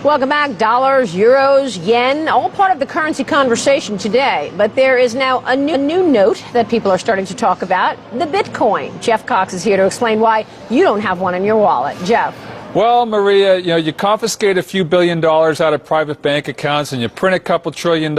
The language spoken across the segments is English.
Welcome back. Dollars, euros, yen, all part of the currency conversation today. But there is now a new note that people are starting to talk about, the Bitcoin. Jeff Cox is here to explain why you don't have one in your wallet. Jeff. Well, Maria, you confiscate a few $1 billion out of private bank accounts and you print a couple $1 trillion,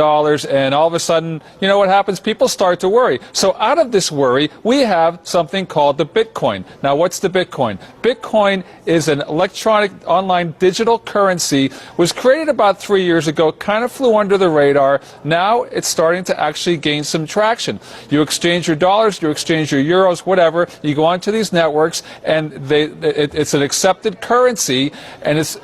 and all of a sudden, you know what happens? People start to worry. So out of this worry, we have something called the Bitcoin. Now, what's the Bitcoin? Bitcoin is an electronic online digital currency, was created about 3 years ago, kind of flew under the radar. Now it's starting to actually gain some traction. You exchange your dollars, you exchange your euros, whatever. You go onto these networks, and it's an accepted currency, and it's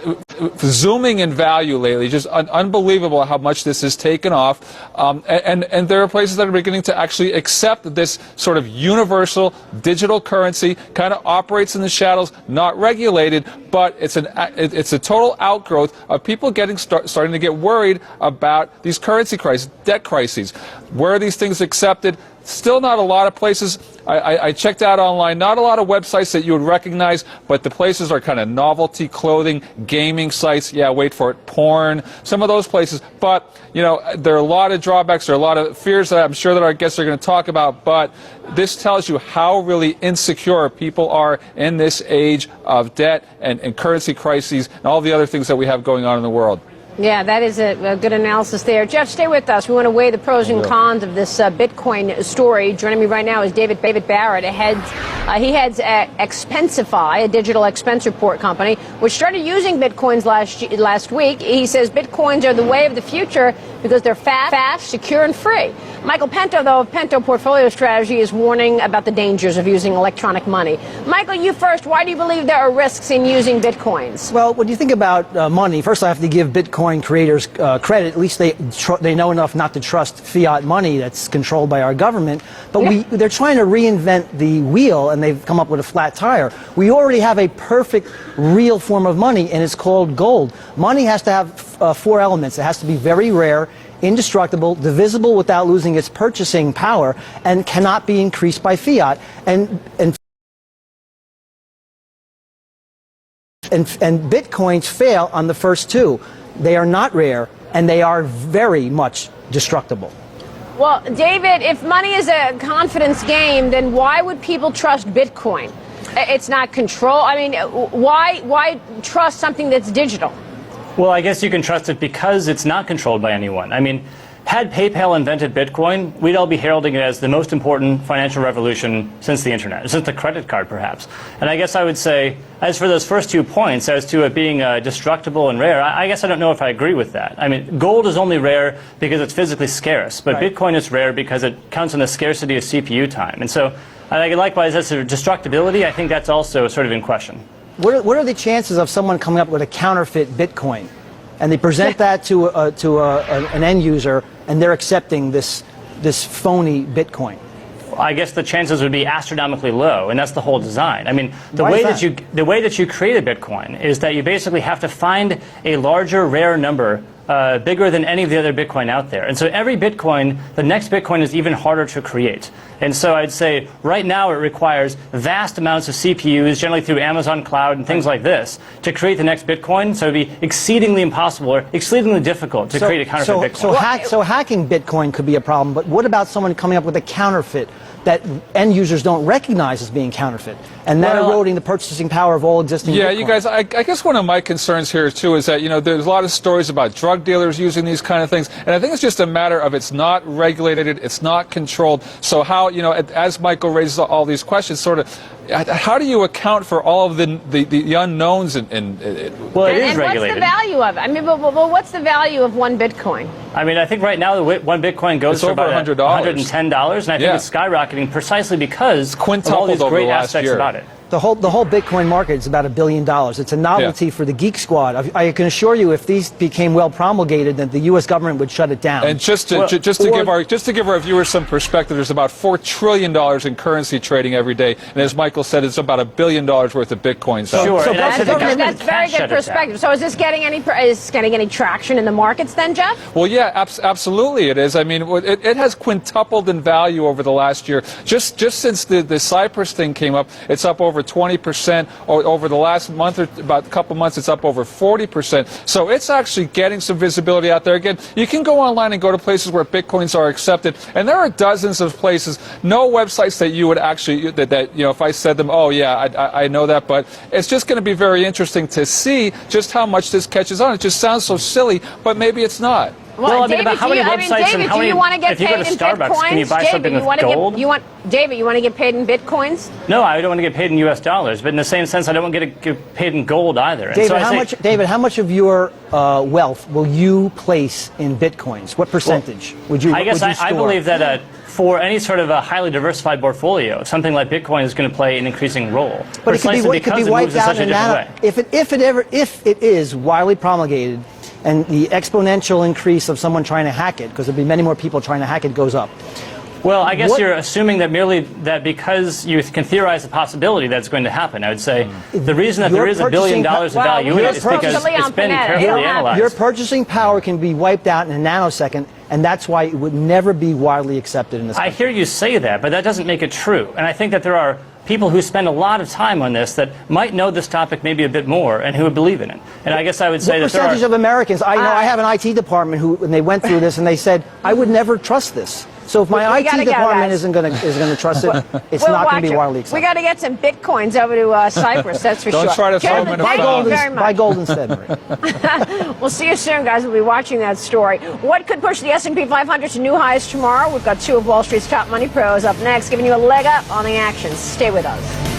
zooming in value lately. Just unbelievable how much this has taken off. And there are places that are beginning to actually accept this sort of universal digital currency. Kind of operates in the shadows, not regulated, but it's a total outgrowth of people starting to get worried about these currency crises, debt crises. Where are these things accepted? Still not a lot of places. I checked out online, not a lot of websites that you would recognize, but the places are kind of novelty clothing, gaming sites, yeah, wait for it, porn, some of those places. But, there are a lot of drawbacks, there are a lot of fears that I'm sure that our guests are going to talk about, but this tells you how really insecure people are in this age of debt and currency crises and all the other things that we have going on in the world. Yeah, that is a good analysis there. Jeff, stay with us. We want to weigh the pros and cons of this Bitcoin story. Joining me right now is David Barrett. He heads Expensify, a digital expense report company, which started using Bitcoins last week. He says Bitcoins are the way of the future because they're fast, secure, and free. Michael Pento, though, of Pento Portfolio Strategy, is warning about the dangers of using electronic money. Michael, you first. Why do you believe there are risks in using Bitcoins? Well, when you think about money, first I have to give Bitcoin creators credit. At least they know enough not to trust fiat money that's controlled by our government. But they're trying to reinvent the wheel, and they've come up with a flat tire. We already have a perfect, real form of money, and it's called gold. Money has to have 4 elements. It has to be very rare, indestructible, divisible without losing its purchasing power, and cannot be increased by fiat. And Bitcoins fail on the first 2. They are not rare, and they are very much destructible. Well, David, if money is a confidence game, then why would people trust Bitcoin? It's not control. I mean, why trust something that's digital? Well, I guess you can trust it because it's not controlled by anyone. I mean, had PayPal invented Bitcoin, we'd all be heralding it as the most important financial revolution since the internet, since the credit card, perhaps. And I guess I would say, as for those first 2 points, as to it being destructible and rare, I guess I don't know if I agree with that. I mean, gold is only rare because it's physically scarce, but right. Bitcoin is rare because it counts on the scarcity of CPU time. And so, likewise, as to destructibility, I think that's also sort of in question. What are the chances of someone coming up with a counterfeit Bitcoin, and they present that to an end user, and they're accepting this phony Bitcoin? I guess the chances would be astronomically low, and that's the whole design. I mean, the way that you create a Bitcoin is that you basically have to find a larger, rare number, bigger than any of the other Bitcoin out there. And so every Bitcoin, the next Bitcoin is even harder to create. And so I'd say right now it requires vast amounts of CPUs, generally through Amazon Cloud and things like this, to create the next Bitcoin. So it'd be exceedingly impossible or exceedingly difficult to create a counterfeit Bitcoin. So hacking Bitcoin could be a problem, but what about someone coming up with a counterfeit that end users don't recognize as being counterfeit, and that eroding the purchasing power of all existing Bitcoin? You guys, I guess one of my concerns here too is that there's a lot of stories about drug dealers using these kind of things, and I think it's just a matter of it's not regulated, it's not controlled. So how, as Michael raises all these questions, sort of, how do you account for all of the unknowns? Well, it is regulated. What's the value of it? I mean, well, what's the value of 1 Bitcoin? I mean, I think right now one Bitcoin goes for about $110, and I think it's skyrocketing precisely because of all these great aspects about it. The whole Bitcoin market is about $1 billion. It's a novelty for the geek squad. I can assure you, if these became well promulgated, that the U.S. government would shut it down. And just to give our viewers some perspective, there's about $4 trillion in currency trading every day, and as Michael said, it's about $1 billion worth of Bitcoin. Sure, so that's very good perspective. So is this getting any traction in the markets then, Jeff? Well, yeah, absolutely it is. I mean, it has quintupled in value over the last year. Just since the Cyprus thing came up, it's up over over 20%. Over the last month or about a couple months, it's up over 40%. So it's actually getting some visibility out there. Again, you can go online and go to places where Bitcoins are accepted, and there are dozens of places, no websites that you would actually, that you know, if I said them, oh yeah, I know that, but it's just going to be very interesting to see just how much this catches on. It just sounds so silly, but maybe it's not. Well, I mean, David, how many websites and how many, if you go to Starbucks, can you buy something with gold? David, you want to get paid in Bitcoins? No, I don't want to get paid in U.S. dollars, but in the same sense, I don't want to get paid in gold either. And David, how much of your wealth will you place in Bitcoins? What percentage would you? I guess I believe that for any sort of a highly diversified portfolio, something like Bitcoin is going to play an increasing role. But it could be wiped out in a nano. If it is widely promulgated, and the exponential increase of someone trying to hack it, because there'll be many more people trying to hack it, goes up. Well, I guess you're assuming that merely that because you can theorize the possibility that's going to happen. I would say the reason that there is $1 billion of value in it is because it's been carefully analyzed. Your purchasing power can be wiped out in a nanosecond, and that's why it would never be widely accepted in this country. I hear you say that, but that doesn't make it true. And I think that there are people who spend a lot of time on this that might know this topic maybe a bit more and who would believe in it. And I guess I would say that there are... What percentage of Americans... I know I have an IT department when they went through this, and they said, I would never trust this. So if my IT department isn't going to trust it, it's not going to be widely accepted. We got to get some Bitcoins over to Cyprus, that's for sure. Don't try to throw them in a Buy gold instead, Marie. We'll see you soon, guys. We'll be watching that story. What could push the S&P 500 to new highs tomorrow? We've got two of Wall Street's top money pros up next, giving you a leg up on the action. Stay with us.